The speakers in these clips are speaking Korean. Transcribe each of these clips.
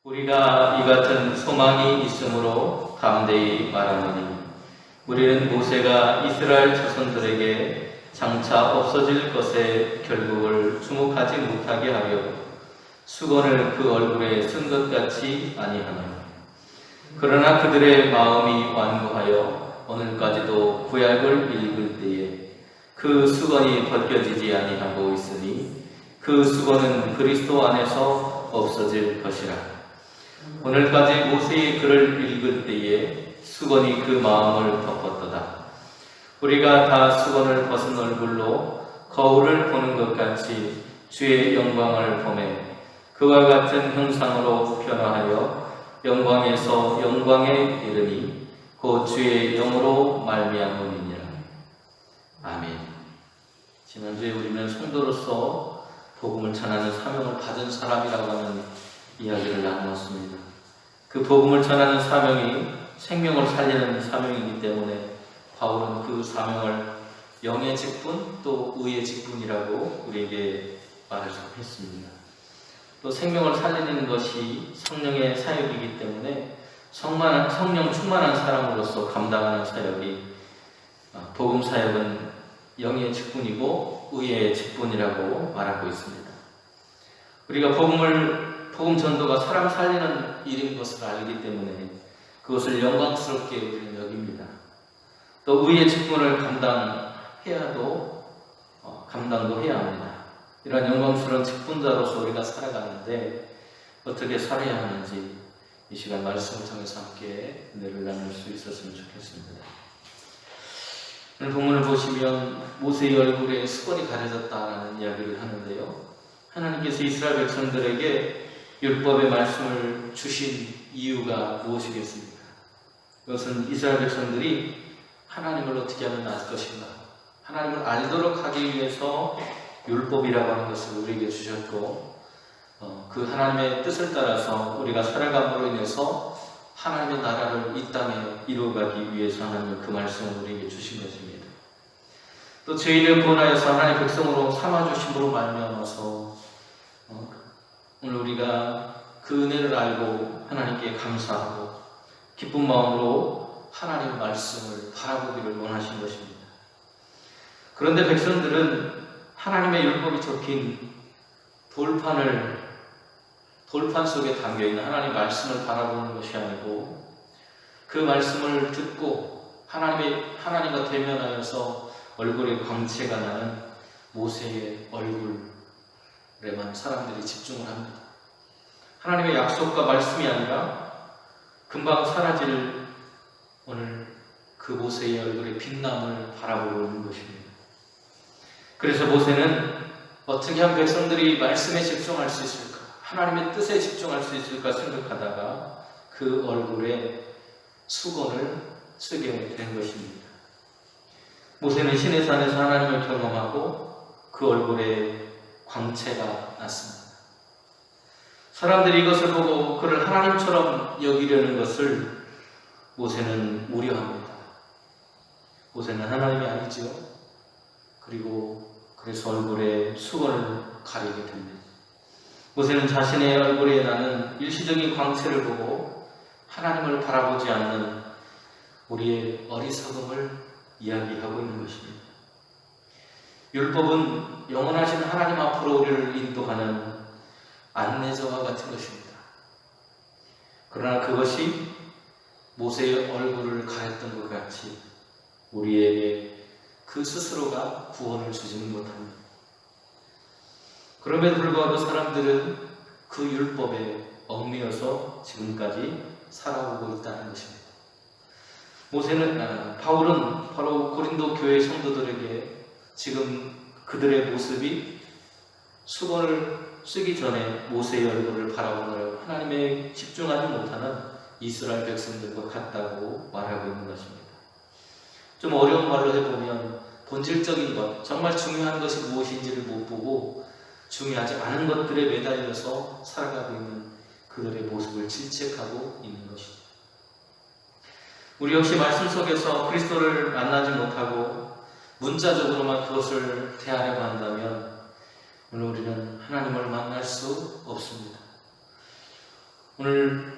우리가 이 같은 소망이 있으므로 담대히 말하노니 우리는 모세가 이스라엘 자손들에게 장차 없어질 것의 결국을 주목하지 못하게 하려 수건을 그 얼굴에 쓴 것 같이 아니하노니 그러나 그들의 마음이 완고하여 오늘까지도 구약을 읽을 때에 그 수건이 벗겨지지 아니하고 있으니 그 수건은 그리스도 안에서 없어질 것이라. 오늘까지 모세의 글을 읽을 때에 수건이 그 마음을 덮었도다. 우리가 다 수건을 벗은 얼굴로 거울을 보는 것 같이 주의 영광을 보매 그와 같은 형상으로 변화하여 영광에서 영광에 이르니 곧 주의 영으로 말미암음이니라. 아멘. 지난주에 우리는 성도로서 복음을 전하는 사명을 받은 사람이라고 하는 이야기를 나누었습니다. 그 복음을 전하는 사명이 생명을 살리는 사명이기 때문에 바울은 그 사명을 영의 직분 또 의의 직분이라고 우리에게 말했습니다. 또 생명을 살리는 것이 성령의 사역이기 때문에 성령 충만한 사람으로서 감당하는 사역이 복음 사역은 영의 직분이고 의의 직분이라고 말하고 있습니다. 우리가 복음 전도가 사람 살리는 일인 것을 알기 때문에 그것을 영광스럽게 우리는 여깁니다. 또 의의 직분을 감당도 해야 합니다. 이런 영광스러운 직분자로서 우리가 살아가는데 어떻게 살아야 하는지 이 시간 말씀을 통해서 함께 은혜를 나눌 수 있었으면 좋겠습니다. 오늘 본문을 보시면 모세의 얼굴에 수건이 가려졌다라는 이야기를 하는데요. 하나님께서 이스라엘 백성들에게 율법의 말씀을 주신 이유가 무엇이겠습니까? 그것은 이스라엘 백성들이 하나님을 어떻게 하면 알 것인가, 하나님을 알도록 하기 위해서 율법이라고 하는 것을 우리에게 주셨고 그 하나님의 뜻을 따라서 우리가 살아감으로 인해서 하나님의 나라를 이 땅에 이루어가기 위해서 하나님은 그 말씀을 우리에게 주신 것입니다. 또 죄인을 구원하여서 하나님의 백성으로 삼아주심으로 말미암아서 오늘 우리가 그 은혜를 알고 하나님께 감사하고 기쁜 마음으로 하나님의 말씀을 바라보기를 원하신 것입니다. 그런데 백성들은 하나님의 율법이 적힌 돌판 속에 담겨있는 하나님의 말씀을 바라보는 것이 아니고 그 말씀을 듣고 하나님과 대면하여서 얼굴에 광채가 나는 모세의 얼굴에만 사람들이 집중을 합니다. 하나님의 약속과 말씀이 아니라 금방 사라질 오늘 그 모세의 얼굴의 빛남을 바라보고 있는 것입니다. 그래서 모세는 어떻게 하면 백성들이 말씀에 집중할 수 있을까, 하나님의 뜻에 집중할 수 있을까 생각하다가 그 얼굴에 수건을 쓰게 된 것입니다. 모세는 시내 산에서 하나님을 경험하고 그 얼굴에 광채가 났습니다. 사람들이 이것을 보고 그를 하나님처럼 여기려는 것을 모세는 우려합니다. 모세는 하나님이 아니죠. 그래서 얼굴에 수건을 가리게 됩니다. 모세는 자신의 얼굴에 나는 일시적인 광채를 보고 하나님을 바라보지 않는 우리의 어리석음을 이야기하고 있는 것입니다. 율법은 영원하신 하나님 앞으로 우리를 인도하는 안내자와 같은 것입니다. 그러나 그것이 모세의 얼굴을 가렸던 것 같이 우리에게 그 스스로가 구원을 주지는 못합니다. 그럼에도 불구하고 사람들은 그 율법에 얽매여서 지금까지 살아오고 있다는 것입니다. 바울은 바로 고린도 교회 성도들에게 지금 그들의 모습이 수건을 쓰기 전에 모세의 얼굴을 바라보느라고 하나님에 집중하지 못하는 이스라엘 백성들과 같다고 말하고 있는 것입니다. 좀 어려운 말로 해보면 본질적인 것, 정말 중요한 것이 무엇인지를 못 보고 중요하지 않은 것들에 매달려서 살아가고 있는 그들의 모습을 질책하고 있는 것이죠. 우리 역시 말씀 속에서 그리스도를 만나지 못하고 문자적으로만 그것을 대하려고 한다면 오늘 우리는 하나님을 만날 수 없습니다. 오늘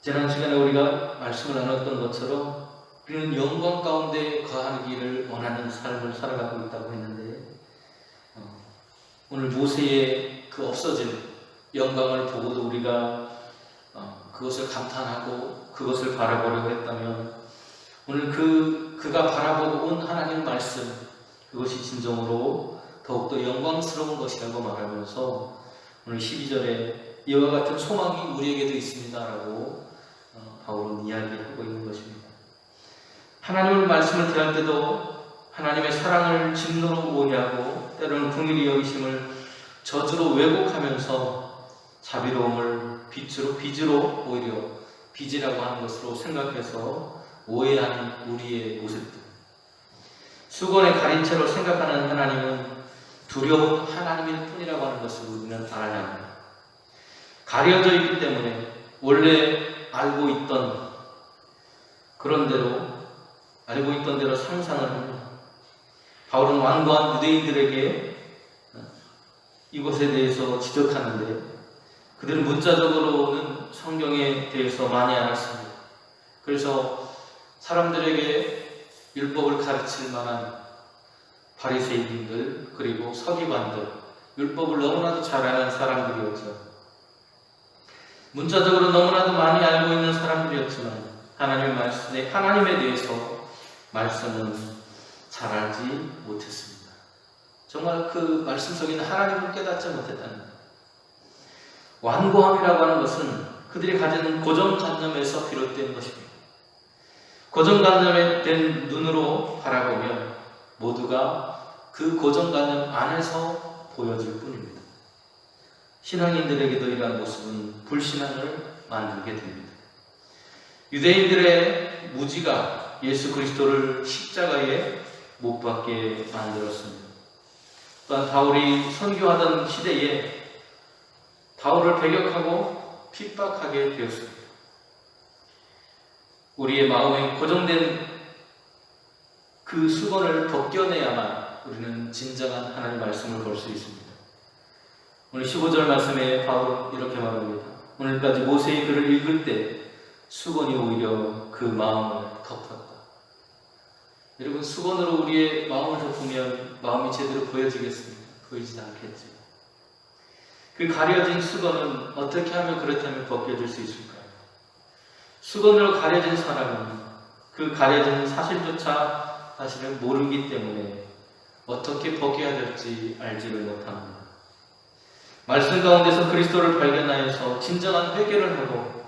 지난 시간에 우리가 말씀을 나눴던 것처럼 우리는 영광 가운데 거하기를 원하는 삶을 살아가고 있다고 했는데 오늘 모세의 그 없어진 영광을 보고도 우리가 그것을 감탄하고 그것을 바라보려고 했다면 오늘 그가 바라보고 온 하나님의 말씀, 그것이 진정으로 더욱더 영광스러운 것이라고 말하면서 오늘 12절에 이와 같은 소망이 우리에게도 있습니다라고 바울은 이야기하고 있는 것입니다. 하나님의 말씀을 대할 때도 하나님의 사랑을 진노로 오해하고 때로는 긍휼히 여기심을 저주로 왜곡하면서 자비로움을 빚으로 오히려 빚이라고 하는 것으로 생각해서 오해하는 우리의 모습들, 수건에 가린 채로 생각하는 하나님은 두려운 하나님일 뿐이라고 하는 것을 우리는 알아야 합니다. 가려져 있기 때문에 원래 알고 있던 대로 상상을 합니다. 바울은 완고한 유대인들에게 이것에 대해서 지적하는데 그들은 문자적으로는 성경에 대해서 많이 알았습니다. 그래서 사람들에게 율법을 가르칠 만한 바리새인들 그리고 서기관들, 율법을 너무나도 잘 아는 사람들이었죠. 문자적으로 너무나도 많이 알고 있는 사람들이었지만 하나님에 대해서 말씀은 잘 알지 못했습니다. 정말 그 말씀 속에 있는 하나님을 깨닫지 못했다는 거예요. 완고함이라고 하는 것은 그들이 가진 고정관념에서 비롯된 것입니다. 고정관념된 눈으로 바라보면 모두가 그 고정관념 안에서 보여질 뿐입니다. 신앙인들에게도 이러한 모습은 불신앙을 만들게 됩니다. 유대인들의 무지가 예수 그리스도를 십자가에 못 박게 만들었습니다. 또한 바울이 선교하던 시대에 바울을 배격하고 핍박하게 되었습니다. 우리의 마음에 고정된 그 수건을 벗겨내야만 우리는 진정한 하나님의 말씀을 볼 수 있습니다. 오늘 15절 말씀에 바울은 이렇게 말합니다. 오늘까지 모세의 글을 읽을 때 수건이 오히려 그 마음을 덮었다. 여러분, 수건으로 우리의 마음을 덮으면 마음이 제대로 보여지겠습니까? 보이지 않겠죠. 그 가려진 수건은 어떻게 하면 그렇다면 벗겨질 수 있을까요? 수건으로 가려진 사람은 그 가려진 사실조차 사실은 모르기 때문에 어떻게 벗겨야 될지 알지를 못합니다. 말씀 가운데서 그리스도를 발견하여서 진정한 회개를 하고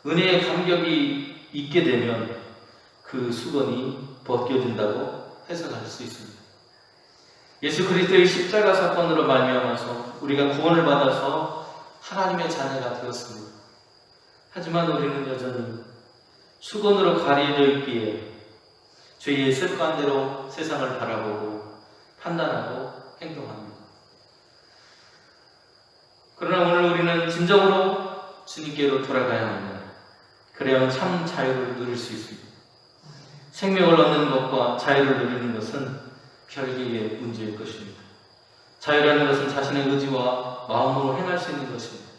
은혜의 감격이 있게 되면 그 수건이 벗겨진다고 해석할 수 있습니다. 예수 그리스도의 십자가 사건으로 말미암아서 우리가 구원을 받아서 하나님의 자녀가 되었습니다. 하지만 우리는 여전히 수건으로 가려져 있기에 죄의 습관대로 세상을 바라보고 판단하고 행동합니다. 그러나 오늘 우리는 진정으로 주님께로 돌아가야 합니다. 그래야만 참 자유를 누릴 수 있습니다. 생명을 얻는 것과 자유를 누리는 것은 별개의 문제일 것입니다. 자유라는 것은 자신의 의지와 마음으로 행할 수 있는 것입니다.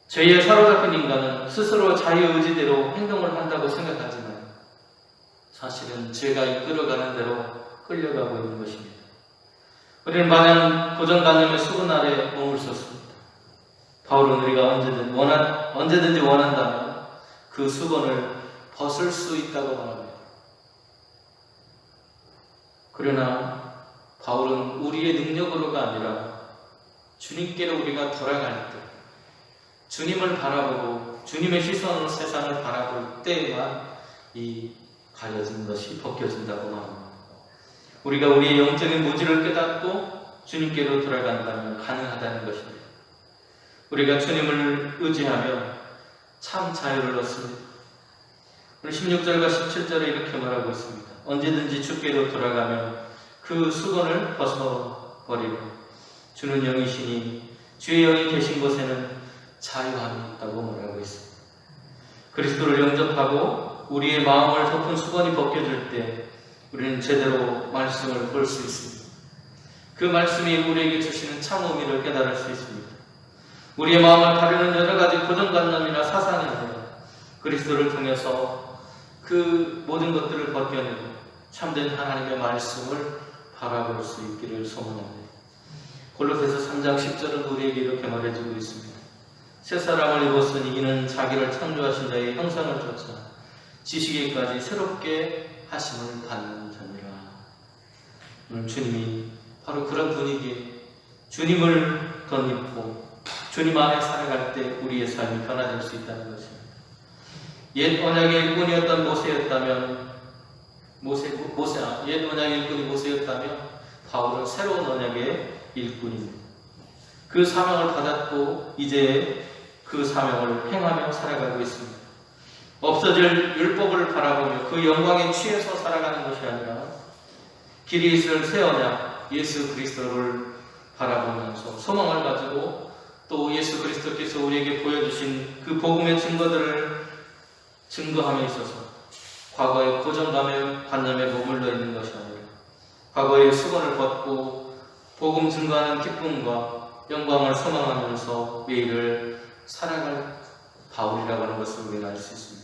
죄에 사로잡힌 인간은 스스로 자유의지대로 행동을 한다고 생각하지만 사실은 죄가 이끌어가는 대로 끌려가고 있는 것입니다. 우리는 마냥 고정관념의 수건 아래 머물렀습니다. 바울은 우리가 언제든지 원한다면 그 수건을 벗을 수 있다고 말합니다. 그러나 바울은 우리의 능력으로가 아니라 주님께로 우리가 돌아갈 때 주님을 바라보고 주님의 시선으로 세상을 바라볼 때에만 이 가려진 것이 벗겨진다고 말합니다. 우리가 우리의 영적인 무지를 깨닫고 주님께로 돌아간다면 가능하다는 것입니다. 우리가 주님을 의지하며 참 자유를 얻습니다. 오늘 16절과 17절에 이렇게 말하고 있습니다. 언제든지 주께로 돌아가며 그 수건을 벗어버리고 주는 영이시니 주의 영이 계신 곳에는 자유함이 있다고 말하고 있습니다. 그리스도를 영접하고 우리의 마음을 덮은 수건이 벗겨질 때 우리는 제대로 말씀을 볼 수 있습니다. 그 말씀이 우리에게 주시는 참 의미를 깨달을 수 있습니다. 우리의 마음을 가르는 여러 가지 고정관념이나 사상이 아니라 그리스도를 통해서 그 모든 것들을 벗겨내고 참된 하나님의 말씀을 바라볼 수 있기를 소원합니다. 골로새서 3장 10절은 우리에게 이렇게 말해주고 있습니다. 새 사람을 입었으니 이는 자기를 창조하신 자의 형상을 쫓아 지식에까지 새롭게 하심을 받는 자니라. 오늘 주님이 바로 그런 분위기에 주님을 덧입고 주님 안에 살아갈 때 우리의 삶이 변화될 수 있다는 것입니다. 옛 언약의 일꾼이었던 옛 언약의 일꾼이 모세였다면 바울은 새로운 언약의 일꾼입니다. 그 사명을 받았고 이제 그 사명을 행하며 살아가고 있습니다. 없어질 율법을 바라보며 그 영광에 취해서 살아가는 것이 아니라 길이 있을 새 언약 예수 그리스도를 바라보면서 소망을 가지고 또 예수 그리스도께서 우리에게 보여주신 그 복음의 증거들을 증거함에 있어서 과거의 고정관념에 머물러 있는 것이 아니라 과거의 수건을 벗고 복음 증거하는 기쁨과 영광을 소망하면서 매일을 살아갈 바울이라고 하는 것을 우리는 알 수 있습니다.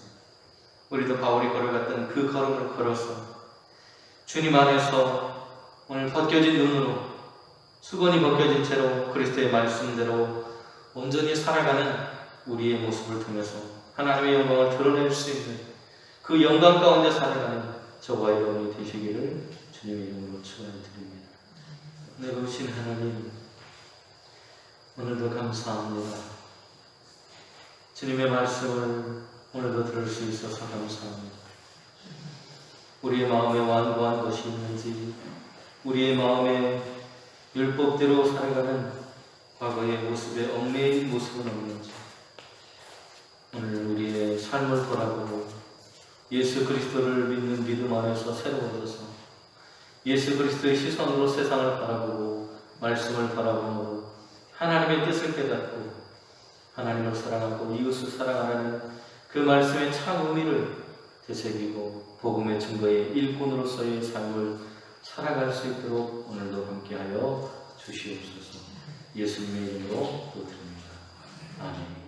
우리도 바울이 걸어갔던 그 걸음을 걸어서 주님 안에서 오늘 벗겨진 눈으로 수건이 벗겨진 채로 그리스도의 말씀대로 온전히 살아가는 우리의 모습을 통해서 하나님의 영광을 드러낼 수 있는 그 영광 가운데 살아가는 저와 여러분이 되시기를 주님의 이름으로 축원드립니다. 내보신 하나님, 오늘도 감사합니다. 주님의 말씀을 오늘도 들을 수 있어서 감사합니다. 우리의 마음에 완고한 것이 있는지, 우리의 마음에 율법대로 살아가는 과거의 모습에 얽매인 모습은 없는지, 오늘 우리의 삶을 돌아보고 예수 그리스도를 믿는 믿음 안에서 새로워져서 예수 그리스도의 시선으로 세상을 바라보고 말씀을 바라보므로 하나님의 뜻을 깨닫고 하나님을 사랑하고 이웃을 사랑하는 그 말씀의 참 의미를 되새기고 복음의 증거의 일꾼으로서의 삶을 살아갈 수 있도록 오늘도 함께하여 주시옵소서. 예수님의 이름으로 기도드립니다. 아멘.